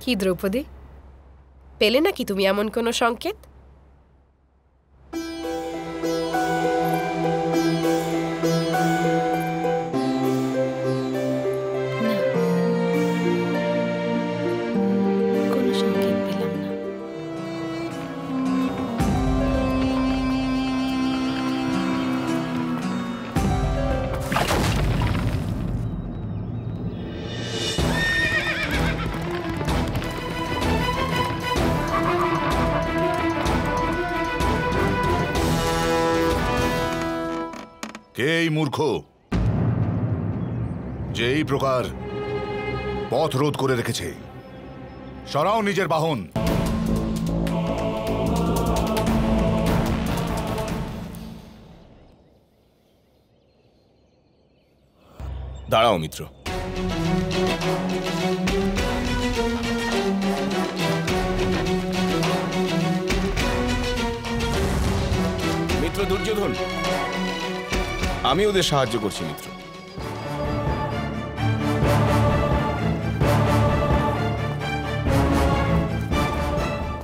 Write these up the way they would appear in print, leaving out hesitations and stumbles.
কি দ্রৌপদী, পেলে নাকি তুমি এমন কোনো সংকেত? কে এই মূর্খ যে এই প্রকার পথ রোধ করে রেখেছে? সরাও নিজের বাহন। দাঁড়াও মিত্র, মিত্র দুর্যোধন, আমি ওদের সাহায্য করছি মিত্র।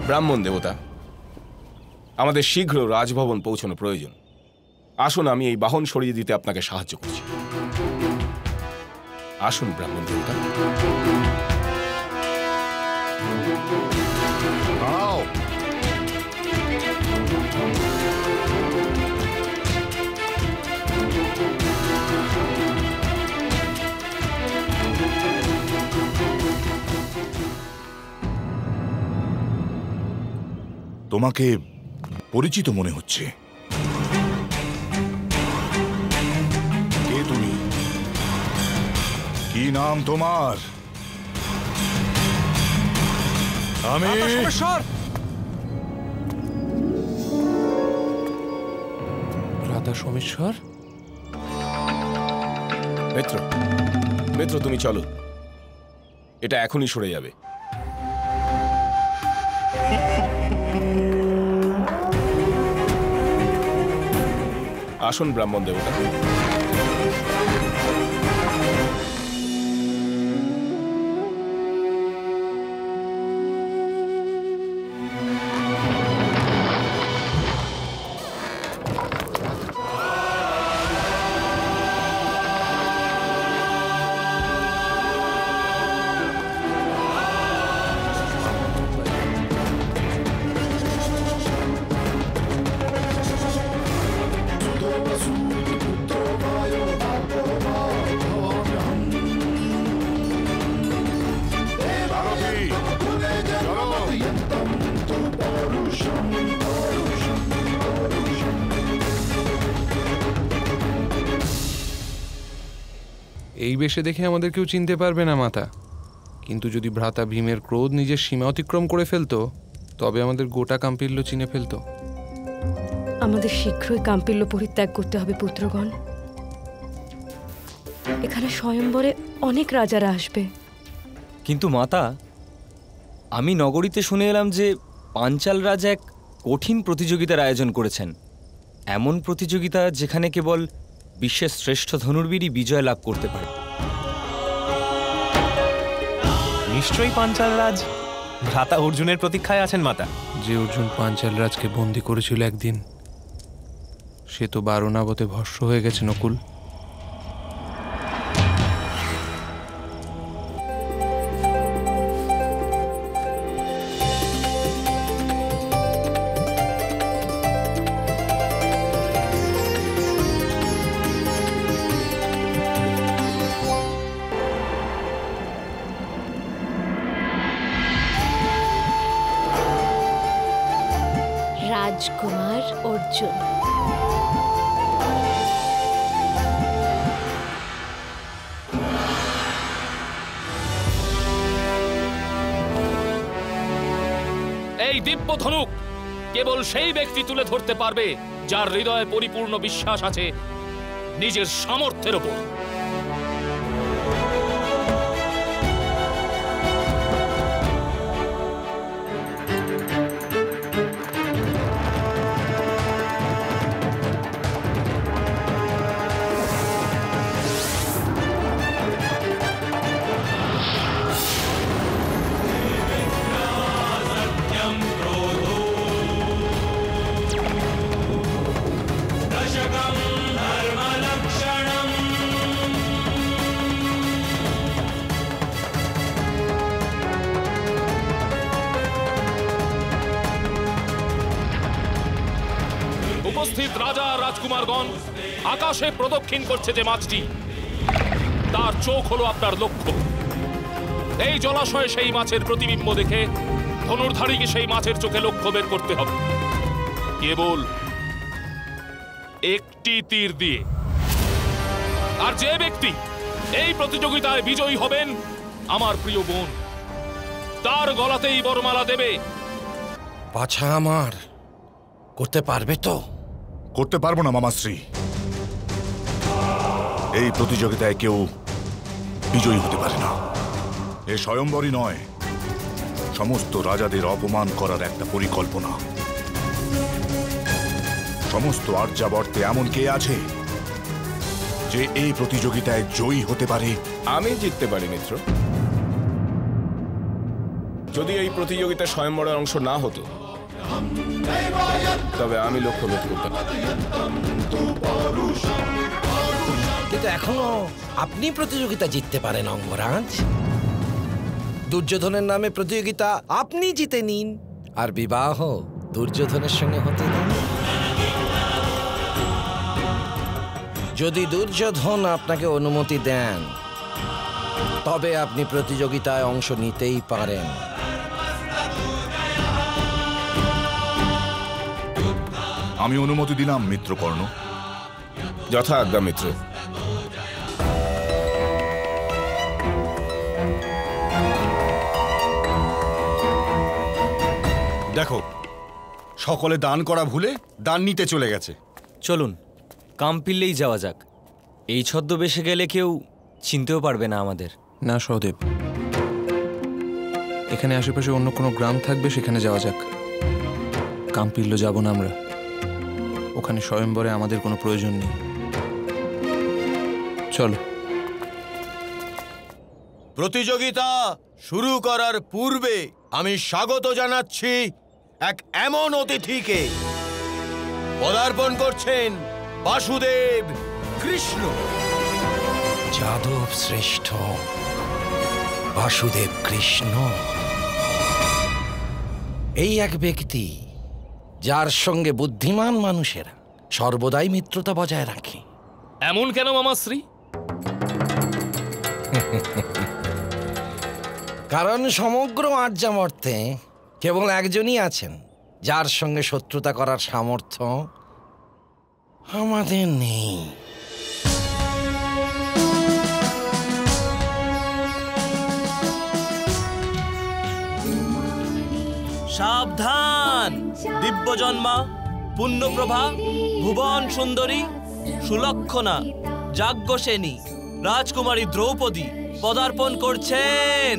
ব্রাহ্মণ দেবতা, আমাদের শীঘ্র রাজভবন পৌঁছানো প্রয়োজন। আসুন, আমি এই বাহন সরিয়ে দিতে আপনাকে সাহায্য করছি। আসুন ব্রাহ্মণ দেবতা। তোমাকে পরিচিত মনে হচ্ছে। কে তুমি? কি নাম তোমার? আমি রাধা সোমেশ্বর। মিত্র, মিত্র তুমি চলো, এটা এখনই সরে যাবে। আসুন ব্রাহ্মণ দেবতা। এই বেশে দেখে আমাদের কেউ চিনতে পারবে না মাতা, কিন্তু যদি ভ্রাতা ভীমের ক্রোধ নিজের সীমা অতিক্রম করে ফেলতো তবে আমাদের গোটা কাম্পিল্য চিনে ফেলতো। আমাদের শীঘ্রই কাম্পিল্য পরিত্যাগ করতে হবে পুত্রগণ। এখানে স্বয়ম্বরে অনেক রাজারা আসবে। কিন্তু মাতা, আমি নগরীতে শুনে এলাম যে পাঞ্চাল রাজা এক কঠিন প্রতিযোগিতার আয়োজন করেছেন। এমন প্রতিযোগিতা যেখানে কেবল বিশ্বের শ্রেষ্ঠ ধনুর্বীরই বিজয় লাভ করতে পারে। নিশ্চয়ই পাঞ্চাল রাজ ভ্রাতা অর্জুনের প্রতীক্ষায় আছেন মাতা। যে অর্জুন পাঞ্চাল রাজকে বন্দী করেছিল একদিন, সে তো বারণাবতে ভস্ম হয়ে গেছে নকুল। রাজকুমার অর্জুন, এই দিব্য ধনুক কেবল সেই ব্যক্তি তুলে ধরতে পারবে যার হৃদয়ে পরিপূর্ণ বিশ্বাস আছে নিজের সামর্থ্যের উপর। উপস্থিত রাজা রাজকুমারগণ, আকাশে প্রদক্ষিণ করছে যে মাছটি, তার চোখ হলো আপনার লক্ষ্য। এই জলাশয়ে সেই মাছের প্রতিবিম্ব দেখে ধনুর্ধারীকে সেই মাছের চোখে লক্ষ্য বের করতে হবে, কেবল একটি তীর দিয়ে। আর যে ব্যক্তি এই প্রতিযোগিতায় বিজয়ী হবেন, আমার প্রিয় বোন, তার গলাতেই বরমালা দেবে। পাছা আমার করতে পারবে তো? করতে পারবো না মামাশ্রী। এই প্রতিযোগিতায় কেউ বিজয়ী হতে পারে না। এ স্বয়ম্বরই নয়, সমস্ত রাজাদের অপমান করার একটা পরিকল্পনা। সমস্ত আর্যাবর্তে এমন কে আছে যে এই প্রতিযোগিতায় জয়ী হতে পারে? আমি জিততে পারি মিত্র। যদি এই প্রতিযোগিতা স্বয়ম্বরের অংশ না হতো, তবে আমি লক্ষ্যভেদ করতাম। কিন্তু এখনো আপনি প্রতিযোগিতা জিততে পারেন অঙ্গরাজ। দুর্যোধনের নামে প্রতিযোগিতা আপনি জিতে নিন, আর বিবাহ দুর্যোধনের সঙ্গে হতে দিন। যদি দুর্যোধন আপনাকে অনুমতি দেন, তবে আপনি প্রতিযোগিতায় অংশ নিতেই পারেন। আমি অনুমতি দিলাম মিত্রকর্ণ। যথা আজ্ঞা মিত্র। দেখো, সকলে দান করা ভুলে দান নিতে চলে গেছে। চলুন কাম্পিল্লেই যাওয়া যাক। এই ছদ্মবেশে গেলে কেউ চিনতেও পারবে না আমাদের। না সহদেব, এখানে আশেপাশে অন্য কোনো গ্রাম থাকবে, সেখানে যাওয়া যাক। কাম্পিল্ল যাব না আমরা, ওখানে স্বয়ম্বরে আমাদের কোনো প্রয়োজন নেই। চলো। প্রতিযোগিতা শুরু করার পূর্বে আমি স্বাগত জানাচ্ছি এক এমন অতিথিকে। পদার্পণ করছেন বাসুদেব কৃষ্ণ, যাদব শ্রেষ্ঠ বাসুদেব কৃষ্ণ। এই এক ব্যক্তি যার সঙ্গে বুদ্ধিমান মানুষেরা সর্বদাই মিত্রতা বজায় রাখে। এমন কেন মামাশ্রী? কারণ সমগ্র আর্যাবর্তে কেবল একজনই আছেন যার সঙ্গে শত্রুতা করার সামর্থ্য আমাদের নেই। সাবধান! দিব্যজন্মা, পুণ্যপ্রভা, ভুবন সুন্দরী, সুলক্ষণা, যাজ্ঞসেনী, রাজকুমারী দ্রৌপদী পদার্পণ করছেন।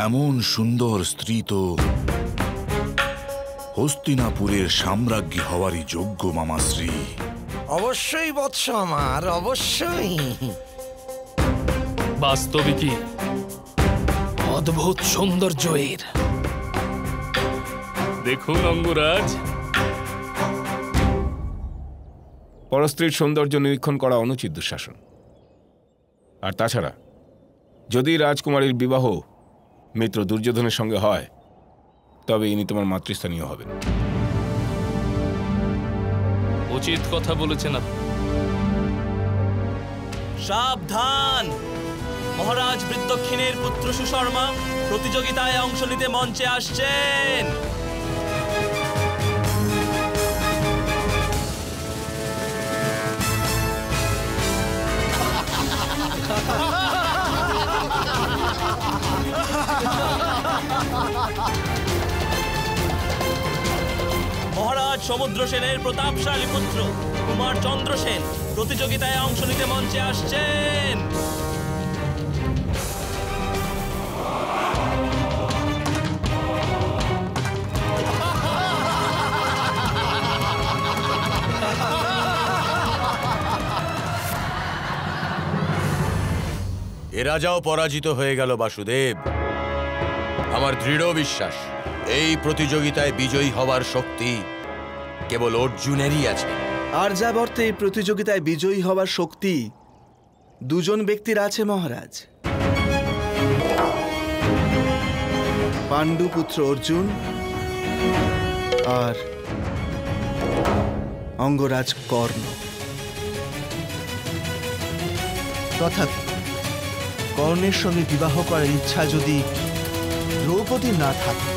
এমন সুন্দর স্ত্রী তো হস্তিনাপুরের সাম্রাজ্ঞী হওয়ারই যোগ্য মামাশ্রী। অবশ্যই বৎস আমার, অবশ্যই। বাস্তবিকই অদ্ভুত সৌন্দর্য এর। দেখুন অঙ্গরাজ, পরস্ত্রীর সৌন্দর্য নিরীক্ষণ করা অনুচিত দুঃশাসন। আর তাছাড়া যদি রাজকুমারীর বিবাহ মিত্র দুর্যোধনের সঙ্গে হয়, তবে ইনি তোমার মাতৃস্থানীয় হবেন। উচিত কথা বলেছেন আপনি। সাবধান! মহারাজ বৃত্তক্ষিণের পুত্র সুশর্মা প্রতিযোগিতায় অংশ নিতে মঞ্চে আসছেন। মহারাজ সমুদ্র সেনের প্রতাপশালী পুত্র কুমার চন্দ্রসেন প্রতিযোগিতায় অংশ নিতে মঞ্চে আসছেন। এ রাজাও পরাজিত হয়ে গেল বাসুদেব। আমার দৃঢ় বিশ্বাস এই প্রতিযোগিতায় বিজয়ী হবার শক্তি কেবল অর্জুনেরই আছে। আর্যাবর্তে এই প্রতিযোগিতায় বিজয়ী হবার শক্তি দুজন ব্যক্তির আছে মহারাজ। পাণ্ডুপুত্র অর্জুন আর অঙ্গরাজ কর্ণ। তথাপি কর্ণের সঙ্গে বিবাহ করার ইচ্ছা যদি দ্রৌপদীর না থাকে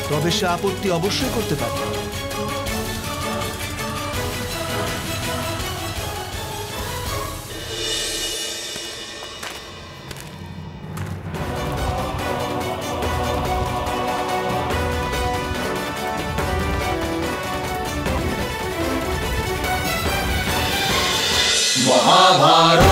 তবে সে আপত্তি অবশ্যই করতে পারে। মহাভারত।